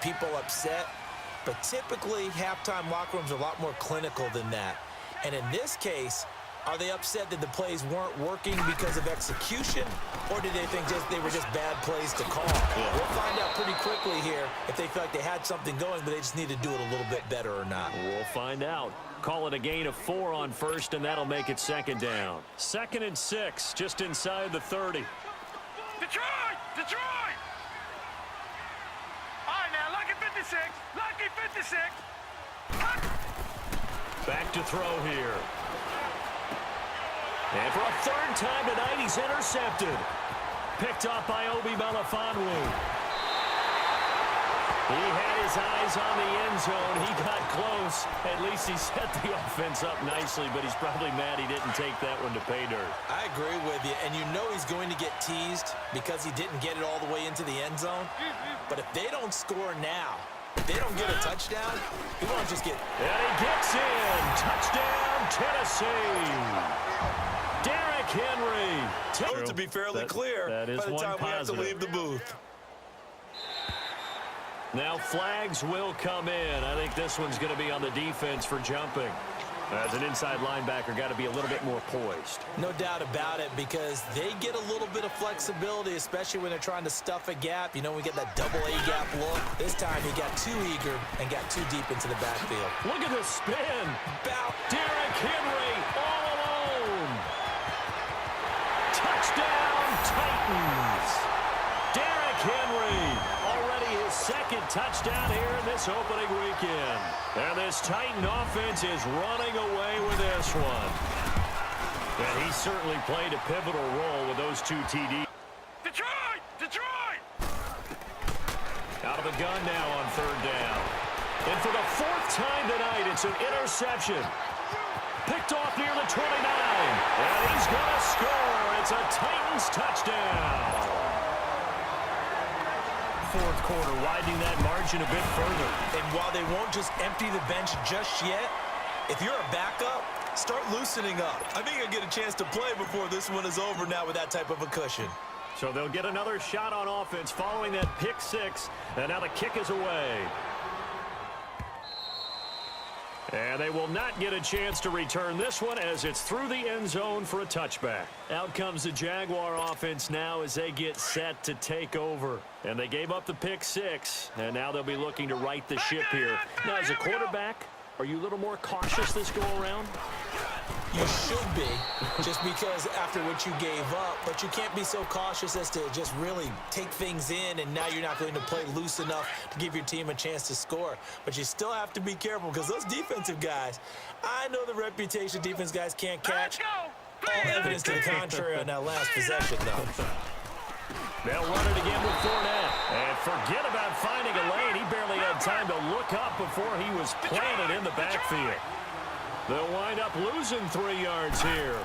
People upset, but typically halftime locker rooms are a lot more clinical than that. And in this case, are they upset that the plays weren't working because of execution, or did they think they were just bad plays to call? Yeah. We'll find out pretty quickly here if they feel like they had something going, but they just need to do it a little bit better or not. We'll find out. Call it a gain of 4 on first, and that'll make it second down. 2nd and 6, just inside the 30. Detroit! Detroit! All right, now, lucky 56. Lucky 56. Back to throw here. And for a 3rd time tonight, he's intercepted. Picked off by Obi Melifonwu. He had his eyes on the end zone. He got close. At least he set the offense up nicely, but he's probably mad he didn't take that one to pay dirt. I agree with you, and you know he's going to get teased because he didn't get it all the way into the end zone. But if they don't score now, if they don't get a touchdown, he won't just get... And he gets in. Touchdown, Tennessee. Derrick Henry. To be fairly clear, that is by the time we have to leave the booth. Now flags will come in. I think this one's going to be on the defense for jumping. As an inside linebacker, got to be a little bit more poised. No doubt about it, because they get a little bit of flexibility, especially when they're trying to stuff a gap. You know, we get that double A gap look. This time he got too eager and got too deep into the backfield. Look at the spin. Derrick Henry all alone. Touchdown, Titans. Derrick Henry, already his 2nd touchdown here in this opening weekend. And this Titan offense is running away with this one. And he certainly played a pivotal role with those 2 TDs. Detroit! Detroit! Out of the gun now on 3rd down. And for the 4th time tonight, it's an interception. Picked off near the 29. And he's going to score. It's a Titans touchdown. 4th quarter, widening that margin a bit further. And while they won't just empty the bench just yet, if you're a backup, start loosening up. I think you'll get a chance to play before this one is over now with that type of a cushion. So they'll get another shot on offense following that pick 6, and now the kick is away. And they will not get a chance to return this one as it's through the end zone for a touchback. Out comes the Jaguar offense now as they get set to take over. And they gave up the pick 6, and now they'll be looking to right the ship here. Now, as a quarterback, are you a little more cautious this go-around? You should be, just because after what you gave up, but you can't be so cautious as to just really take things in, and now you're not going to play loose enough to give your team a chance to score. But you still have to be careful, because those defensive guys, I know the reputation defense guys can't catch. All evidence to the contrary on that last possession, though. They'll run it again with Fournette. And forget about finding a lane. He barely had time to look up before he was planted in the backfield. They'll wind up losing 3 yards here.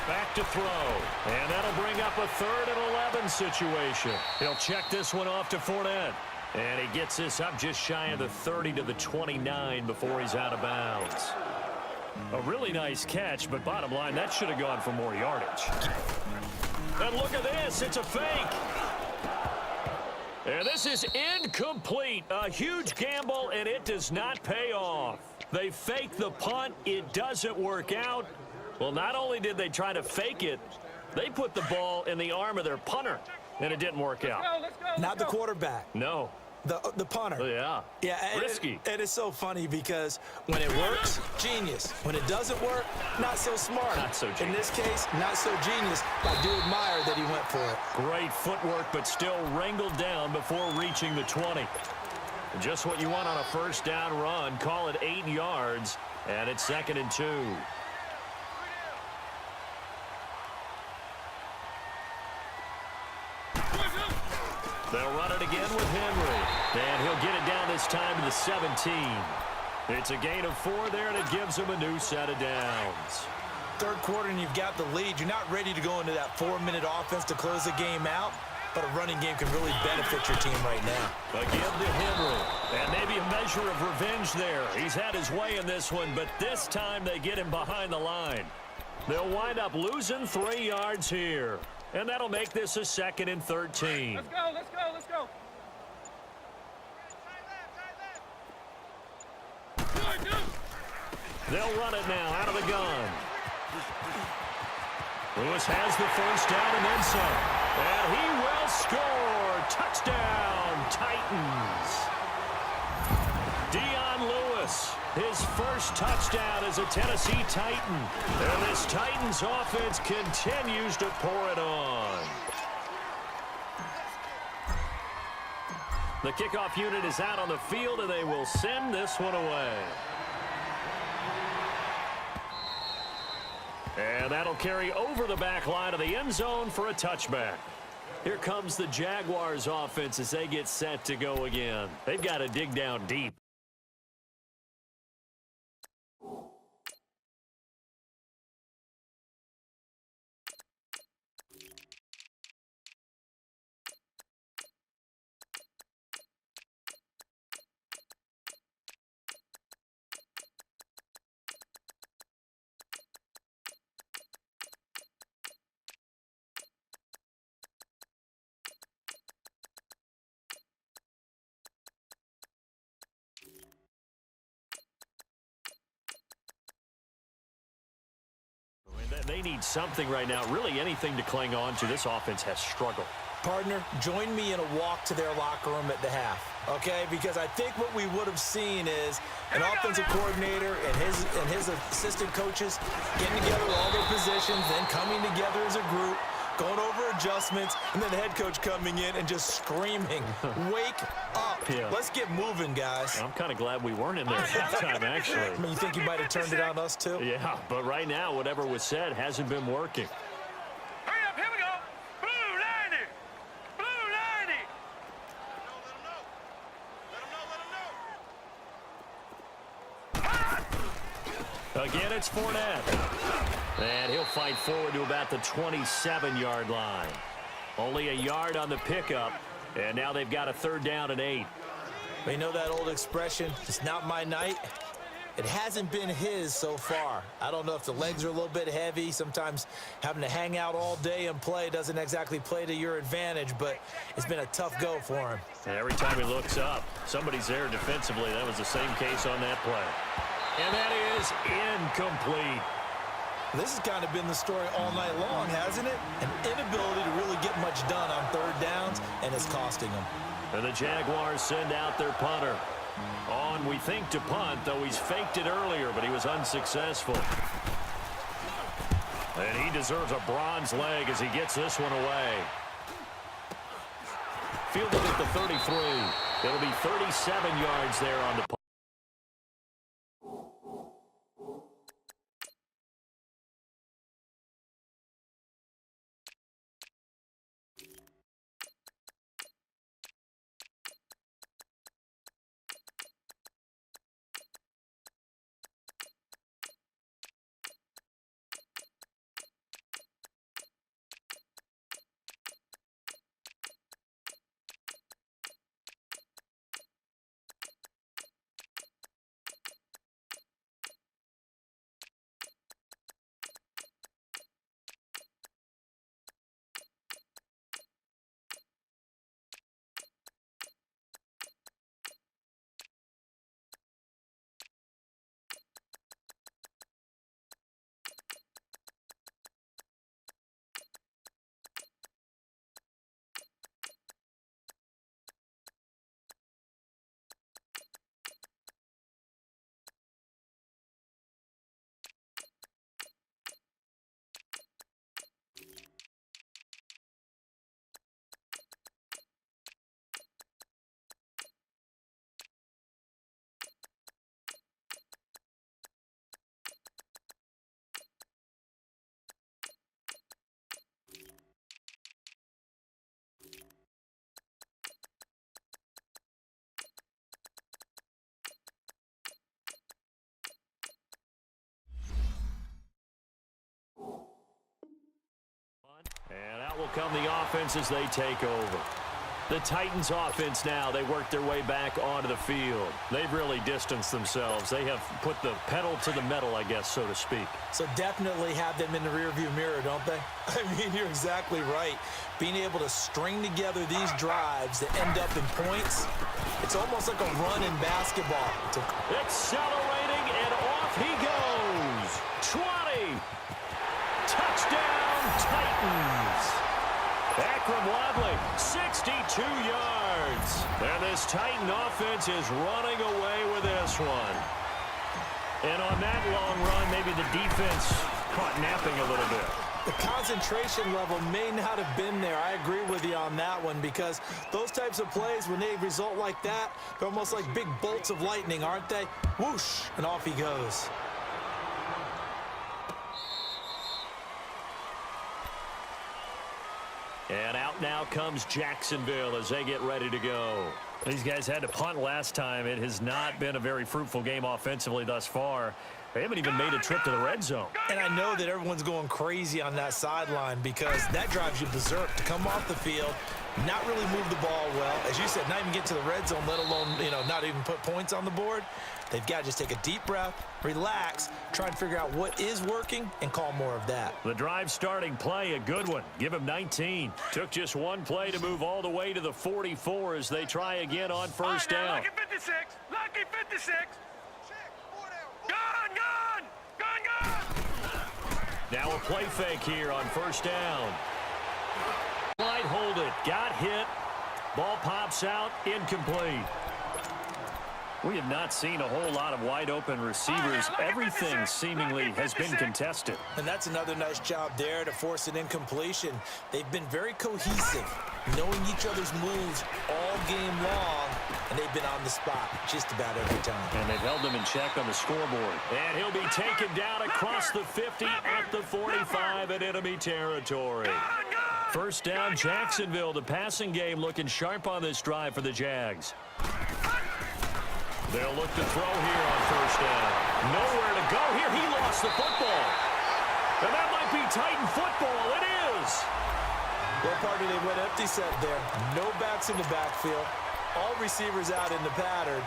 Back to throw. And that'll bring up a 3rd and 11 situation. He'll check this one off to Fournette. And he gets this up just shy of the 30 to the 29 before he's out of bounds. A really nice catch, but bottom line, that should have gone for more yardage. And look at this. It's a fake. And this is incomplete. A huge gamble, and it does not pay off. They fake the punt. It doesn't work out. Well, not only did they try to fake it, they put the ball in the arm of their punter, and it didn't work out. Let's go. Not the quarterback. No. The punter. Yeah. Yeah. Risky. And it's so funny because when it works, genius. When it doesn't work, not so smart. Not so genius. In this case, not so genius. I do admire that he went for it. Great footwork, but still wrangled down before reaching the 20. Just what you want on a 1st down run. Call it 8 yards, and it's 2nd and 2. They'll run it again with Henry. And he'll get it down this time to the 17. It's a gain of 4 there, and it gives him a new set of downs. 3rd quarter, and you've got the lead. You're not ready to go into that 4-minute offense to close the game out, but a running game can really benefit your team right now. Again to Henry. And maybe a measure of revenge there. He's had his way in this one, but this time they get him behind the line. They'll wind up losing 3 yards here. And that'll make this a 2nd and 13. Let's go, let's go, let's go. They'll run it now out of the gun. Lewis has the first down and then some. And he will score. Touchdown, Titans. Dion Lewis, his first touchdown as a Tennessee Titan. And this Titans offense continues to pour it on. The kickoff unit is out on the field, and they will send this one away. And that'll carry over the back line of the end zone for a touchback. Here comes the Jaguars offense as they get set to go again. They've got to dig down deep. They need something right now, really anything to cling on to. This offense has struggled. Partner, join me in a walk to their locker room at the half, okay? Because I think what we would have seen is an offensive coordinator and his assistant coaches getting together with all their positions, then coming together as a group, going over adjustments, and then the head coach coming in and just screaming, wake up. Yeah. Let's get moving, guys. I'm kind of glad we weren't in there at halftime, actually. I mean, you think you might have turned it on us, too? Yeah, but right now, whatever was said hasn't been working. Hurry up, here we go. Blue 90. Blue 90. Again, it's Fournette. And he'll fight forward to about the 27-yard line. Only a yard on the pickup, and now they've got a 3rd down and 8. You know that old expression, it's not my night? It hasn't been his so far. I don't know if the legs are a little bit heavy. Sometimes having to hang out all day and play doesn't exactly play to your advantage, but it's been a tough go for him. And every time he looks up, somebody's there defensively. That was the same case on that play. And that is incomplete. This has kind of been the story all night long, hasn't it? An inability to really get much done on 3rd downs, and it's costing them. And the Jaguars send out their punter. On, we think, to punt, though he's faked it earlier, but he was unsuccessful. And he deserves a bronze leg as he gets this one away. Fielded at the 33. It'll be 37 yards there on the punt. And out will come the offense as they take over. The Titans offense now, they work their way back onto the field. They've really distanced themselves. They have put the pedal to the metal, I guess, so to speak. So definitely have them in the rearview mirror, don't they? I mean, you're exactly right. Being able to string together these drives that end up in points, it's almost like a run in basketball. Accelerating, and off he goes. 20. Touchdown, Titans. Akram Wadley, 62 yards. And this Titan offense is running away with this one. And on that long run, maybe the defense caught napping a little bit. The concentration level may not have been there. I agree with you on that one, because those types of plays, when they result like that, they're almost like big bolts of lightning, aren't they? Whoosh, and off he goes. And out now comes Jacksonville as they get ready to go. These guys had to punt last time. It has not been a very fruitful game offensively thus far. They haven't even made a trip to the red zone. And I know that everyone's going crazy on that sideline, because that drives you berserk to come off the field, not really move the ball well. As you said, not even get to the red zone, let alone, not even put points on the board. They've got to just take a deep breath, relax, try and figure out what is working, and call more of that. The drive starting play, a good one. Give him 19. Took just one play to move all the way to the 44 as they try again on first down. Lucky 56. Lucky 56. Gone. Now a play fake here on first down. Might hold it. Got hit. Ball pops out. Incomplete. We have not seen a whole lot of wide open receivers. Everything seemingly has been contested. And that's another nice job there to force an incompletion. They've been very cohesive, knowing each other's moves all game long, and they've been on the spot just about every time. And they've held them in check on the scoreboard. And he'll be taken down across the 50 at the 45 in enemy territory. First down, Jacksonville. The passing game looking sharp on this drive for the Jags. They'll look to throw here on first down. Nowhere to go here. He lost the football. And that might be Titan football. It is. Well, partner, they went empty set there. No backs in the backfield. All receivers out in the pattern.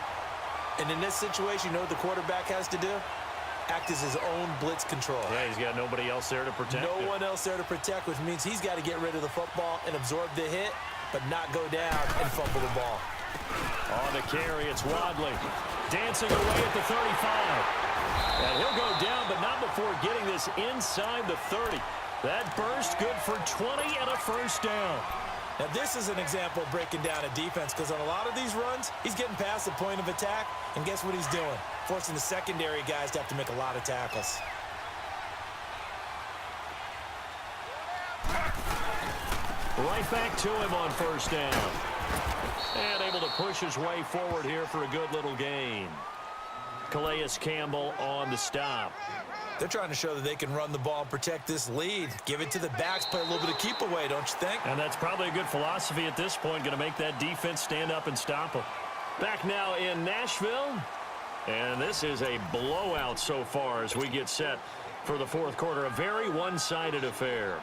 And in this situation, you know what the quarterback has to do? Act as his own blitz control. Yeah, he's got nobody else there to protect. No one else there to protect, which means he's got to get rid of the football and absorb the hit, but not go down and fumble the ball. On the carry, it's Wadley. Dancing away at the 35. And he'll go down, but not before getting this inside the 30. That burst good for 20 and a first down. Now, this is an example of breaking down a defense, because on a lot of these runs, he's getting past the point of attack, and guess what he's doing? Forcing the secondary guys to have to make a lot of tackles. Right back to him on first down. And able to push his way forward here for a good little gain. Calais Campbell on the stop. They're trying to show that they can run the ball and protect this lead. Give it to the backs, play a little bit of keep away, don't you think? And that's probably a good philosophy at this point, going to make that defense stand up and stop them. Back now in Nashville. And this is a blowout so far as we get set for the fourth quarter. A very one-sided affair.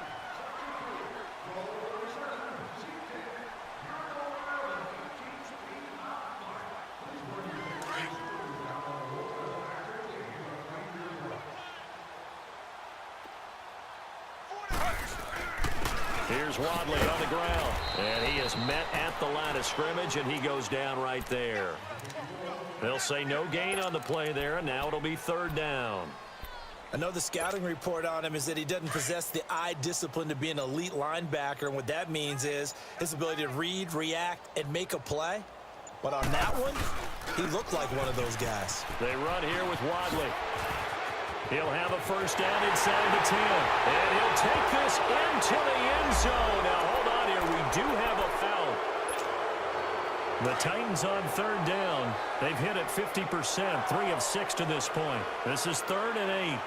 Here's Wadley on the ground. And he is met at the line of scrimmage, and he goes down right there. They'll say no gain on the play there, and now it'll be third down. I know the scouting report on him is that he doesn't possess the eye discipline to be an elite linebacker, and what that means is his ability to read, react, and make a play. But on that one, he looked like one of those guys. They run here with Wadley. He'll have a first down inside the 10. And he'll take this into the end zone. Now, hold on here. We do have a foul. The Titans on third down. They've hit it 50%, 3 of 6 to this point. This is 3rd and 8.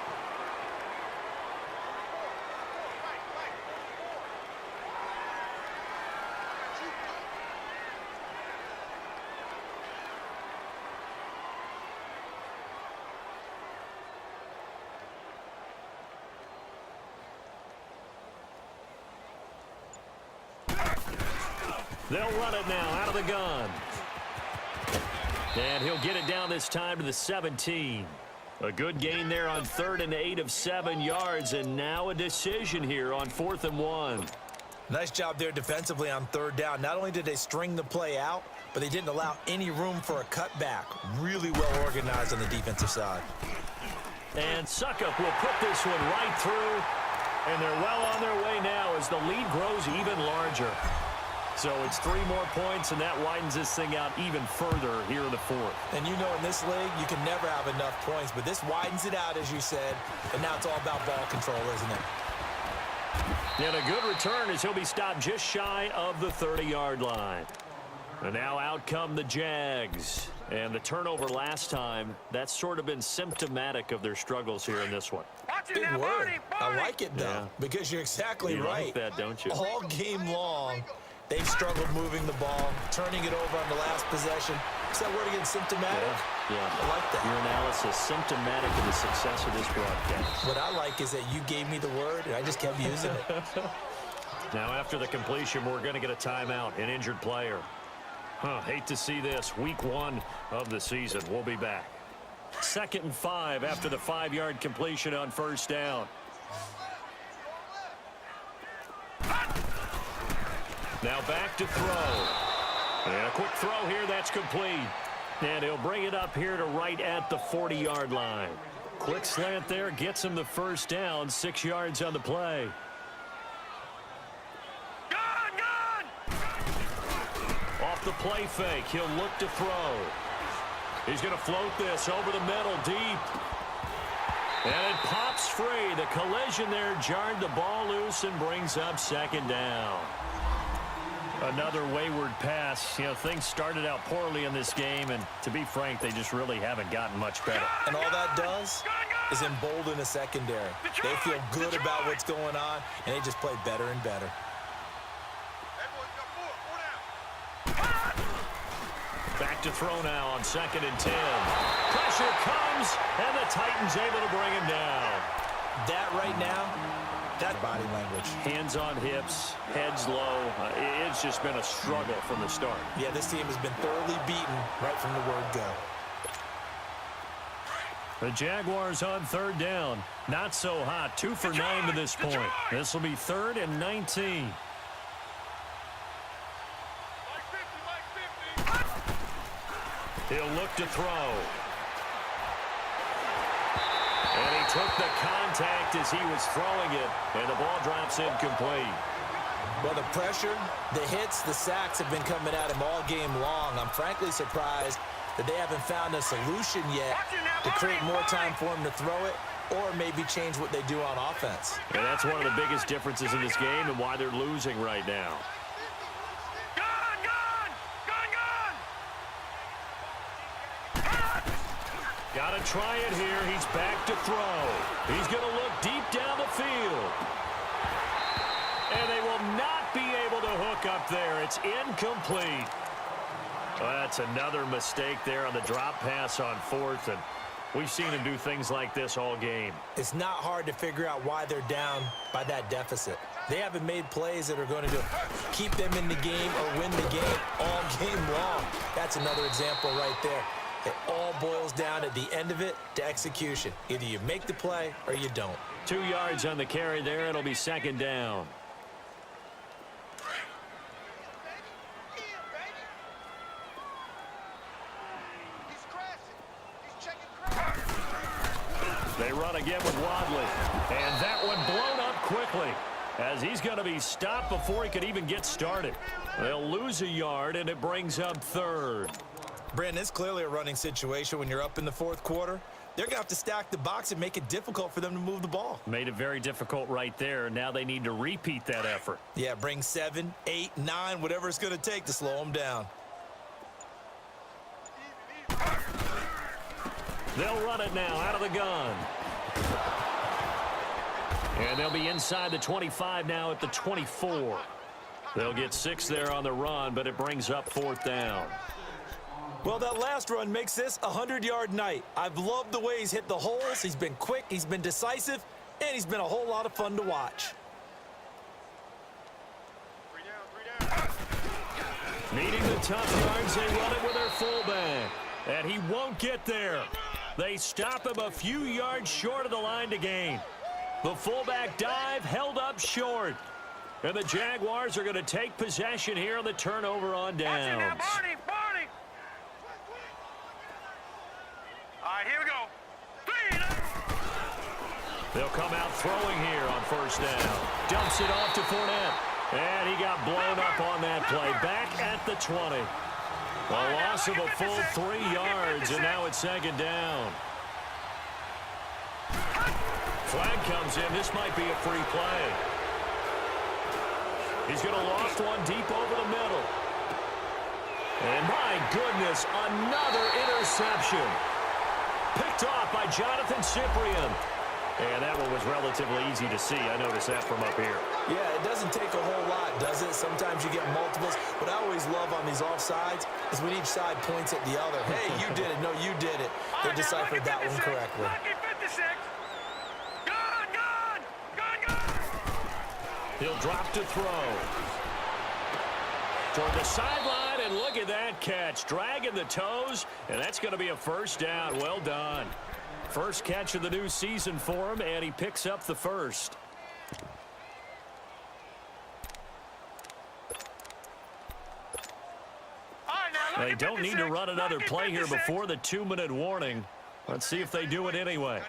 They'll run it now out of the gun. And he'll get it down this time to the 17. A good gain there on 3rd and 8 of 7 yards. And now a decision here on 4th and 1. Nice job there defensively on 3rd down. Not only did they string the play out, but they didn't allow any room for a cutback. Really well organized on the defensive side. And Suckup will put this one right through. And they're well on their way now as the lead grows even larger. So it's 3 more points, and that widens this thing out even further here in the fourth. And you know in this league, you can never have enough points, but this widens it out, as you said, and now it's all about ball control, isn't it? And a good return as he'll be stopped just shy of the 30-yard line. And now out come the Jags. And the turnover last time, that's sort of been symptomatic of their struggles here in this one. Big word. I like it, though, because you're exactly right. You like that, don't you? All game long, they've struggled moving the ball, turning it over on the last possession. Is that word again, symptomatic? Yeah. I like that. Your analysis, symptomatic of the success of this broadcast. What I like is that you gave me the word, and I just kept using it. Now, after the completion, we're going to get a timeout, an injured player. Hate to see this. Week 1 of the season. We'll be back. 2nd and 5 after the 5-yard completion on first down. Now back to throw. And a quick throw here. That's complete. And he'll bring it up here to right at the 40-yard line. Quick slant there. Gets him the first down. 6 yards on the play. Off the play fake, he'll look to throw. He's going to float this over the middle, deep. And it pops free. The collision there jarred the ball loose and brings up 2nd down. Another wayward pass. You know, things started out poorly in this game, and to be frank, they just really haven't gotten much better. And all that does is embolden the secondary. They feel good about what's going on, and they just play better and better. Back to throw now on 2nd and 10. Pressure comes, and the Titans able to bring him down. That right now, that body language. Hands on hips, heads low. It's just been a struggle from the start. Yeah, this team has been thoroughly beaten right from the word go. The Jaguars on 3rd down. Not so hot. 2 for 9 to this point. This will be 3rd and 19. He'll look to throw. And he took the contact as he was throwing it, and the ball drops incomplete. Well, the pressure, the hits, the sacks have been coming at him all game long. I'm frankly surprised that they haven't found a solution yet to create more time for him to throw it or maybe change what they do on offense. And that's one of the biggest differences in this game and why they're losing right now. Got to try it here. He's back to throw. He's going to look deep down the field. And they will not be able to hook up there. It's incomplete. Well, that's another mistake there on the drop pass on 4th. And we've seen him do things like this all game. It's not hard to figure out why they're down by that deficit. They haven't made plays that are going to keep them in the game or win the game all game long. That's another example right there. It all boils down at the end of it to execution. Either you make the play or you don't. 2 yards on the carry there. It'll be 2nd down. They run again with Wadley. And that one blown up quickly as he's going to be stopped before he could even get started. They'll lose a yard, and it brings up 3rd. Brandon, it's clearly a running situation when you're up in the 4th quarter. They're going to have to stack the box and make it difficult for them to move the ball. Made it very difficult right there. Now they need to repeat that effort. Yeah, bring 7, 8, 9, whatever it's going to take to slow them down. They'll run it now out of the gun. And they'll be inside the 25 now at the 24. They'll get 6 there on the run, but it brings up 4th down. Well, that last run makes this a 100-yard night. I've loved the way he's hit the holes. He's been quick, he's been decisive, and he's been a whole lot of fun to watch. Needing the tough yards, they run it with their fullback. And he won't get there. They stop him a few yards short of the line to gain. The fullback dive held up short. And the Jaguars are going to take possession here on the turnover on downs. All right, here we go. They'll come out throwing here on first down. Dumps it off to Fournette. And he got blown up on that play. Back at the 20. A loss of a full 3 yards, and now it's second down. Flag comes in. This might be a free play. He's going to loft one deep over the middle. And my goodness, another interception. Picked off by Jonathan Cyprien. And that one was relatively easy to see. I noticed that from up here. Yeah, it doesn't take a whole lot, does it? Sometimes you get multiples. What I always love on these offsides is when each side points at the other. Hey, you did it. No, you did it. They deciphered that one correctly. He'll drop to throw. Toward the sideline, and look at that catch. Dragging the toes, and that's going to be a first down. Well done. First catch of the new season for him, and he picks up the first. They don't need to run another play here before the 2-minute warning. Let's see if they do it anyway.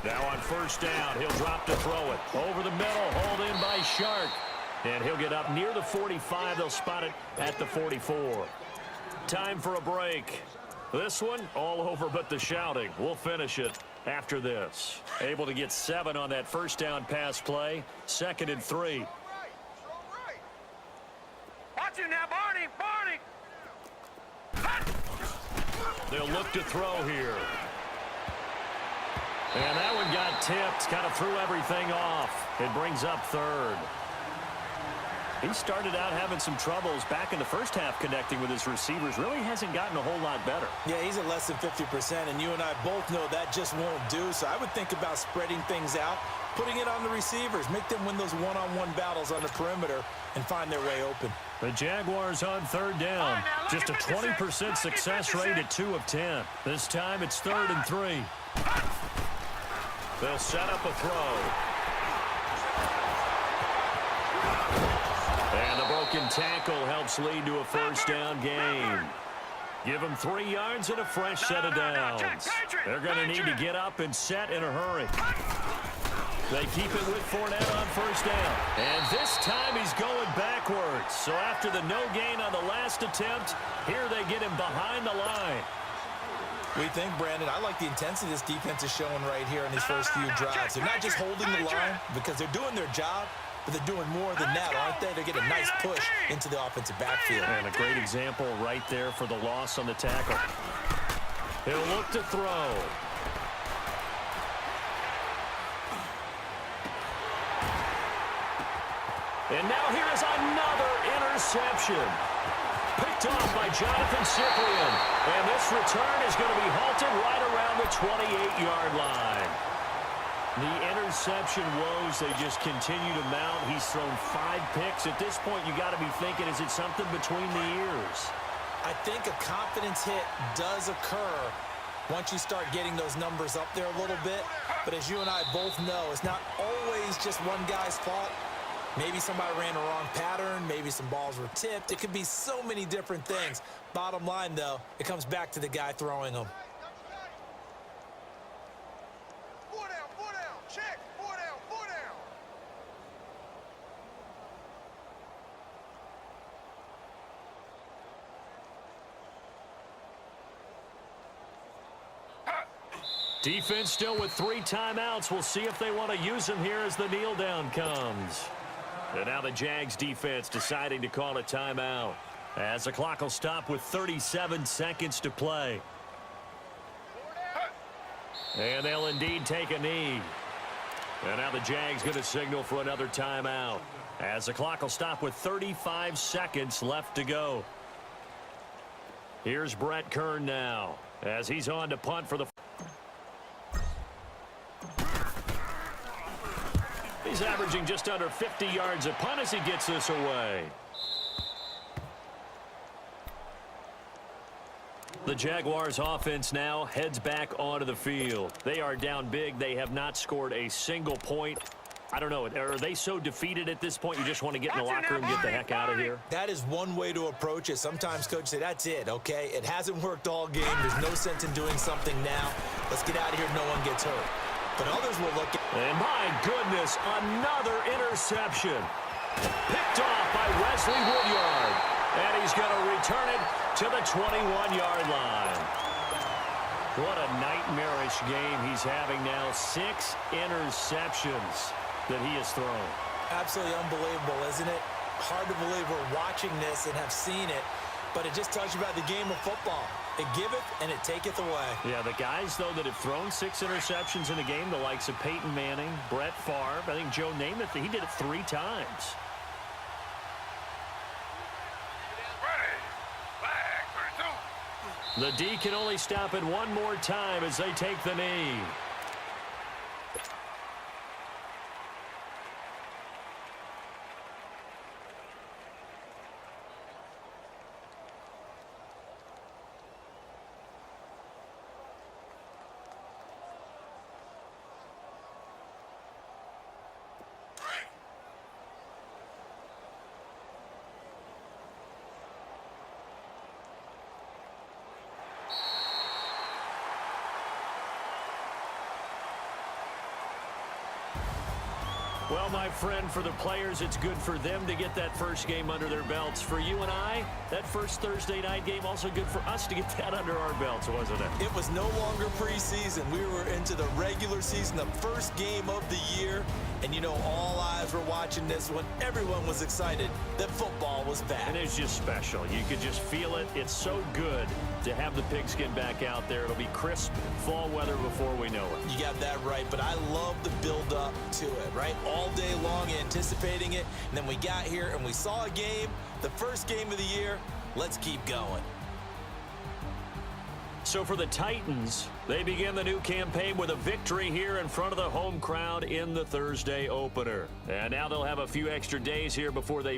Now on first down, he'll drop to throw it. Over the middle, hauled in by Shark. And he'll get up near the 45. They'll spot it at the 44. Time for a break. This one, all over but the shouting. We'll finish it after this. Able to get 7 on that first down pass play. 2nd and 3. Watch it now, Barney! They'll look to throw here. And that one got tipped. Kind of threw everything off. It brings up 3rd. He started out having some troubles back in the first half connecting with his receivers. Really hasn't gotten a whole lot better. Yeah, he's at less than 50%, and you and I both know that just won't do. So I would think about spreading things out, putting it on the receivers, make them win those one-on-one battles on the perimeter and find their way open. The Jaguars on 3rd down. Just a 20% success rate at 2 of 10. This time it's 3rd and 3. They'll set up a throw. And the broken tackle helps lead to a first down gain. Give them 3 yards and a fresh set of downs. They're going to need to get up and set in a hurry. They keep it with Fournette on first down. And this time he's going backwards. So after the no gain on the last attempt, here they get him behind the line. We think, Brandon, I like the intensity this defense is showing right here in these first few drives. They're not just holding the line because they're doing their job, but they're doing more than that, aren't they? They're getting a nice push into the offensive backfield. And a great example right there for the loss on the tackle. He'll look to throw. And now here is another interception. Picked off by Jonathan Cyprien. And this return is going to be halted right around the 28-yard line. The interception woes, they just continue to mount. He's thrown 5 picks. At this point, you got to be thinking, is it something between the ears? I think a confidence hit does occur once you start getting those numbers up there a little bit. But as you and I both know, it's not always just one guy's fault. Maybe somebody ran a wrong pattern. Maybe some balls were tipped. It could be so many different things. Bottom line, though, it comes back to the guy throwing them. Check! 4 down, 4 down. Defense still with 3 timeouts. We'll see if they want to use them here as the kneel down comes. And now the Jags defense deciding to call a timeout as the clock will stop with 37 seconds to play. And they'll indeed take a knee. And now the Jags going to signal for another timeout as the clock will stop with 35 seconds left to go. Here's Brett Kern now as he's on to punt for the... He's averaging just under 50 yards a punt as he gets this away. The Jaguars offense now heads back onto the field. They are down big. They have not scored a single point I don't know. Are they so defeated at this point you just want to get in the locker room and get the heck out of here? That is one way to approach it. Sometimes coaches say, that's it, okay? It hasn't worked all game. There's no sense in doing something now. Let's get out of here. No one gets hurt. But others will look at... And my goodness, another interception. Picked off by Wesley Woodyard. And he's going to return it to the 21-yard line. What a nightmarish game he's having now. 6 interceptions that he has thrown. Absolutely unbelievable, isn't it? Hard to believe we're watching this and have seen it, but it just tells you about the game of football. It giveth and it taketh away. Yeah, the guys, though, that have thrown 6 interceptions in a game, the likes of Peyton Manning, Brett Favre, I think Joe Namath, he did it 3 times. The D can only stop it one more time as they take the knee. Well, my friend, for the players, it's good for them to get that first game under their belts. For you and I, that first Thursday night game, also good for us to get that under our belts, wasn't it? It was no longer preseason. We were into the regular season, the first game of the year. And, you know, all eyes were watching this when everyone was excited that football was back. And it's just special. You could just feel it. It's so good to have the pigskin back out there. It'll be crisp fall weather before we know it. You got that right, but I love the build-up to it, right? All day long anticipating it, and then we got here and we saw a game, the first game of the year. Let's keep going. So for the Titans, they begin the new campaign with a victory here in front of the home crowd in the Thursday opener. And now they'll have a few extra days here before they